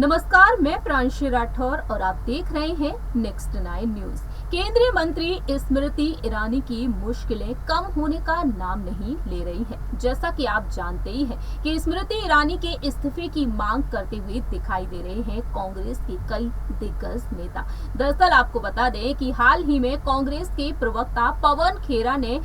नमस्कार, मैं प्रांशी राठौर और आप देख रहे हैं नेक्स्ट 9 न्यूज। केंद्रीय मंत्री स्मृति ईरानी की मुश्किलें कम होने का नाम नहीं ले रही है। जैसा कि आप जानते ही हैं कि स्मृति ईरानी के इस्तीफे की मांग करते हुए दिखाई दे रहे हैं कांग्रेस के कई दिग्गज नेता। दरअसल आपको बता दें कि हाल ही में कांग्रेस के प्रवक्ता पवन खेरा ने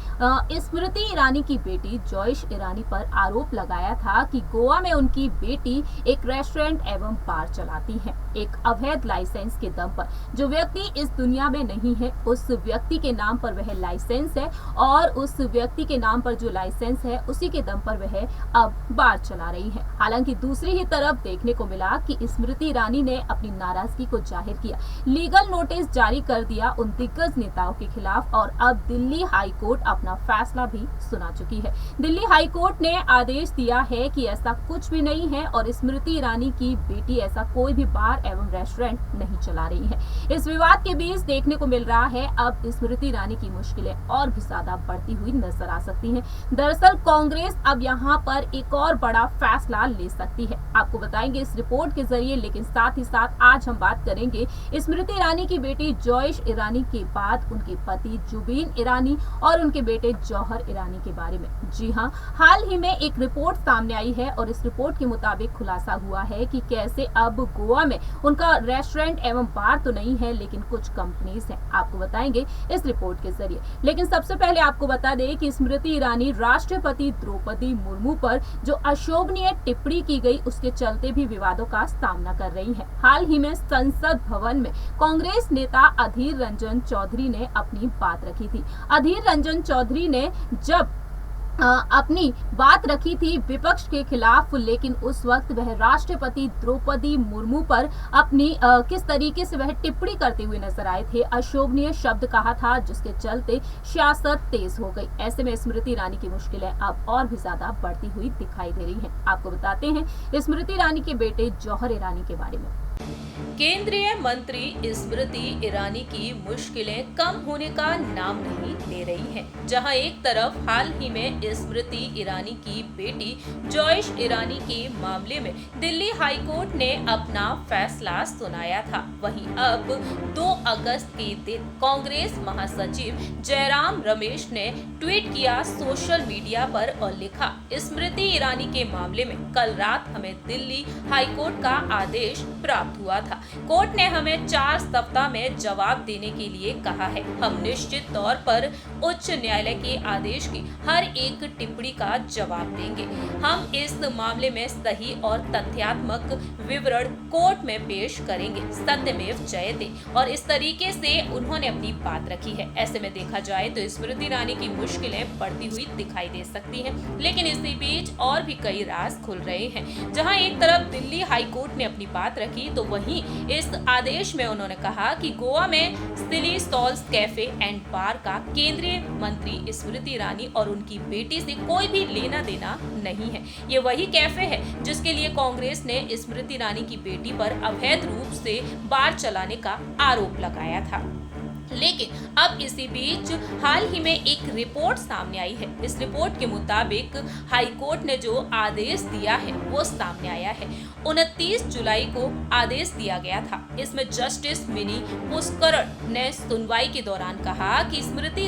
स्मृति ईरानी की बेटी जॉयश ईरानी पर आरोप लगाया था कि गोवा में उनकी बेटी एक रेस्टोरेंट एवं बार चलाती है, एक अवैध लाइसेंस के दम पर। जो व्यक्ति इस दुनिया में नहीं है, उस व्यक्ति के नाम पर वह लाइसेंस है और उस व्यक्ति के नाम पर जो लाइसेंस है उसी के दम पर वह अब बार चला रही है। हालांकि दूसरी ही तरफ देखने को मिला कि स्मृति ईरानी ने अपनी नाराजगी को जाहिर किया, लीगल नोटिस जारी कर दिया उन दिग्गज नेताओं के खिलाफ और अब दिल्ली हाई कोर्ट अपना फैसला भी सुना चुकी है। दिल्ली हाई कोर्ट ने आदेश दिया है कि ऐसा कुछ भी नहीं है और स्मृति ईरानी की बेटी ऐसा कोई भी बार एवं रेस्टोरेंट नहीं चला रही है। इस विवाद के बीच देखने को मिल रहा है अब स्मृति ईरानी की मुश्किलें और भी ज्यादा बढ़ती हुई नजर आ सकती हैं। दरअसल कांग्रेस अब यहाँ पर एक और बड़ा फैसला ले सकती है, आपको बताएंगे इस रिपोर्ट के जरिए। लेकिन साथ ही साथ आज हम बात करेंगे स्मृति ईरानी की बेटी जॉयश ईरानी के बाद उनके पति जुबीन ईरानी और उनके बेटे जौहर ईरानी के बारे में। जी हाँ, हाल ही में एक रिपोर्ट सामने आई है और इस रिपोर्ट के मुताबिक खुलासा हुआ है कि कैसे अब गोवा में उनका रेस्टोरेंट एवं बार तो नहीं है लेकिन कुछ कंपनीज हैं, आपको बताएंगे इस रिपोर्ट के जरिए। लेकिन सबसे पहले आपको बता दें कि स्मृति ईरानी राष्ट्रपति द्रौपदी मुर्मू पर जो अशोभनीय टिप्पणी की गई उसके चलते भी विवादों का सामना कर रही है। हाल ही में संसद भवन में कांग्रेस नेता अधीर रंजन चौधरी ने अपनी बात रखी थी। अधीर रंजन चौधरी ने जब अपनी बात रखी थी विपक्ष के खिलाफ, लेकिन उस वक्त वह राष्ट्रपति द्रौपदी मुर्मू पर अपनी किस तरीके से वह टिप्पणी करते हुए नजर आए थे, अशोभनीय शब्द कहा था जिसके चलते सियासत तेज हो गई। ऐसे में स्मृति ईरानी की मुश्किलें अब और भी ज्यादा बढ़ती हुई दिखाई दे रही हैं। आपको बताते हैं स्मृति ईरानी के बेटे जौहर ईरानी के बारे में। केंद्रीय मंत्री स्मृति ईरानी की मुश्किलें कम होने का नाम नहीं ले रही हैं। जहां एक तरफ हाल ही में स्मृति ईरानी की बेटी जॉयश ईरानी के मामले में दिल्ली हाई कोर्ट ने अपना फैसला सुनाया था, वहीं अब 2 अगस्त के दिन कांग्रेस महासचिव जयराम रमेश ने ट्वीट किया सोशल मीडिया पर और लिखा, स्मृति ईरानी के मामले में कल रात हमें दिल्ली हाई कोर्ट का आदेश प्राप्त हुआ था। कोर्ट ने हमें 4 सप्ताह में जवाब देने के लिए कहा है। हम निश्चित तौर पर उच्च न्यायालय के आदेश की हर एक टिप्पणी का जवाब देंगे। हम इस मामले में सही और तथ्यात्मक विवरण कोर्ट में पेश करेंगे, सत्यमेव जयते। और इस तरीके से उन्होंने अपनी बात रखी है। ऐसे में देखा जाए तो स्मृति ईरानी की मुश्किलें बढ़ती हुई दिखाई दे सकती हैं, लेकिन इसी बीच और भी कई राज खुल रहे हैं। जहां एक तरफ दिल्ली हाई कोर्ट ने अपनी बात रखी तो वहीं इस आदेश में उन्होंने कहा कि गोवा में सिली स्टॉल्स कैफे एंड बार का केंद्रीय मंत्री स्मृति ईरानी और उनकी बेटी से कोई भी लेना देना नहीं है। ये वही कैफे है जिसके लिए कांग्रेस ने स्मृति ईरानी की बेटी पर अवैध रूप से बार चलाने का आरोप लगाया था। लेकिन अब इसी बीच हाल ही में एक रिपोर्ट सामने आई है। इस रिपोर्ट के मुताबिक हाई कोर्ट ने जो आदेश दिया है वो सामने आया है। 29 जुलाई को आदेश दिया गया था। इसमें जस्टिस मिनी पुष्करण ने सुनवाई के दौरान कहा कि स्मृति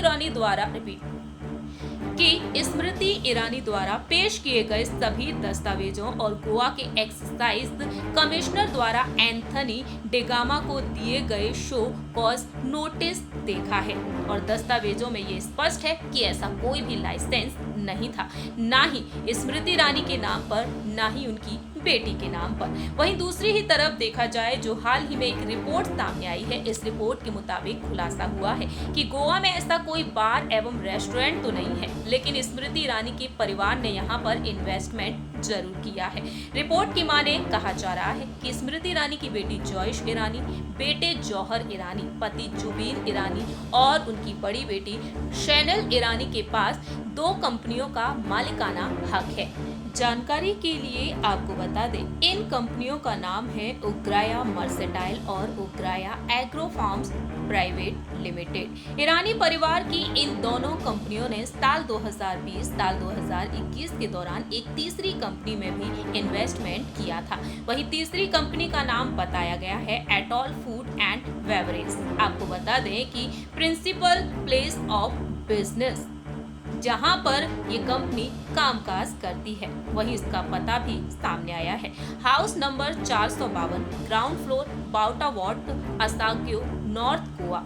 ईरानी द्वारा पेश किए गए सभी दस्तावेजों और गोवा के एक्साइज कमिश्नर द्वारा एंथनी डेगामा को दिए गए शो कॉज नोटिस देखा है और दस्तावेजों में ये स्पष्ट है कि ऐसा कोई भी लाइसेंस नहीं था, ना ही स्मृति ईरानी के नाम पर, ना ही उनकी बेटी के नाम पर। वहीं दूसरी ही तरफ देखा जाए जो हाल ही में एक रिपोर्ट सामने आई है, इस रिपोर्ट के मुताबिक खुलासा हुआ है कि गोवा में ऐसा कोई बार एवं रेस्टोरेंट तो नहीं है, लेकिन स्मृति ईरानी के परिवार ने यहाँ पर इन्वेस्टमेंट जरूर किया है। रिपोर्ट की माने कहा जा रहा है कि स्मृति ईरानी की बेटी जॉयश ईरानी, बेटे जौहर ईरानी, पति जुबीन ईरानी और उनकी बड़ी बेटी शैनल ईरानी के पास 2 कंपनियों का मालिकाना हक है, जानकारी के लिए आपको बता दें, इन कंपनियों का नाम है उग्राया मर्सेटाइल और उग्राया एग्रो फार्म्स प्राइवेट लिमिटेड। ईरानी परिवार की इन दोनों कंपनियों ने साल 2020 साल 2021 के दौरान एक तीसरी कंपनी में भी इन्वेस्टमेंट किया था। वही तीसरी कंपनी का नाम बताया गया है एटॉल फूड एंड बेवरेज। आपको बता दें कि प्रिंसिपल प्लेस ऑफ बिजनेस जहां पर ये कंपनी कामकाज करती है, वहीं इसका पता भी सामने आया है। हाउस नंबर 452, ग्राउंड फ्लोर, बाउटा वार्ड, असाक्यो, नॉर्थ गोवा।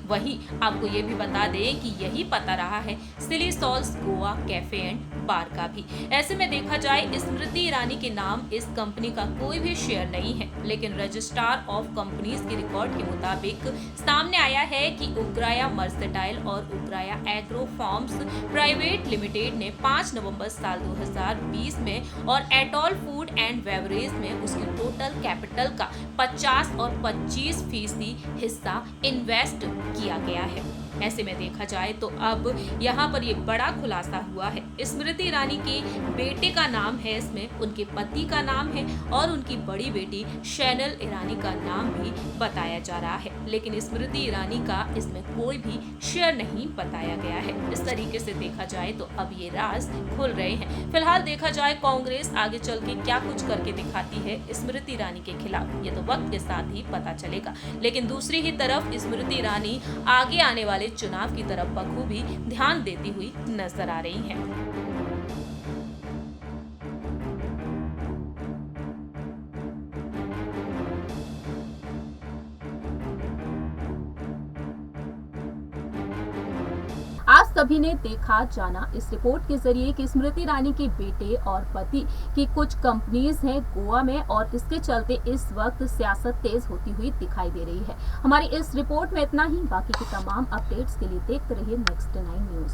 वहीं आपको ये भी बता दें कि यही पता रहा है सिली सॉल्स गोवा कैफे एंड बार का भी। ऐसे में देखा जाए स्मृति ईरानी के नाम इस कंपनी का कोई भी शेयर नहीं है, लेकिन रजिस्ट्रार ऑफ कंपनीज के रिकॉर्ड के मुताबिक सामने आया है कि उग्राया मर्सेटाइल और उग्राया एग्रो फार्म्स प्राइवेट लिमिटेड ने 5 नवंबर साल 2020 में और एटॉल फूड एंड बेवरेज में उसकी टोटल कैपिटल का 50 और 25% हिस्सा इन्वेस्ट किया गया है। ऐसे में देखा जाए तो अब यहाँ पर ये बड़ा खुलासा हुआ है। स्मृति ईरानी के बेटे का नाम है इसमें, उनके पति का नाम है और उनकी बड़ी बेटी शैनल ईरानी का नाम भी बताया जा रहा है, लेकिन स्मृति ईरानी का इसमें कोई भी शेयर नहीं बताया गया है। इस तरीके से देखा जाए तो अब ये राज खुल रहे हैं। फिलहाल देखा जाए कांग्रेस आगे चल के क्या कुछ करके दिखाती है स्मृति ईरानी के खिलाफ, ये तो वक्त के साथ ही पता चलेगा। लेकिन दूसरी ही तरफ स्मृति ईरानी आगे आने वाले चुनाव की तरफ बखूबी ध्यान देती हुई नजर आ रही हैं। आप सभी ने देखा जाना इस रिपोर्ट के जरिए कि स्मृति ईरानी के बेटे और पति की कुछ कंपनीज हैं गोवा में और इसके चलते इस वक्त सियासत तेज होती हुई दिखाई दे रही है। हमारी इस रिपोर्ट में इतना ही। बाकी की तमाम अपडेट्स के लिए देखते रहिए नेक्स्ट 9 न्यूज।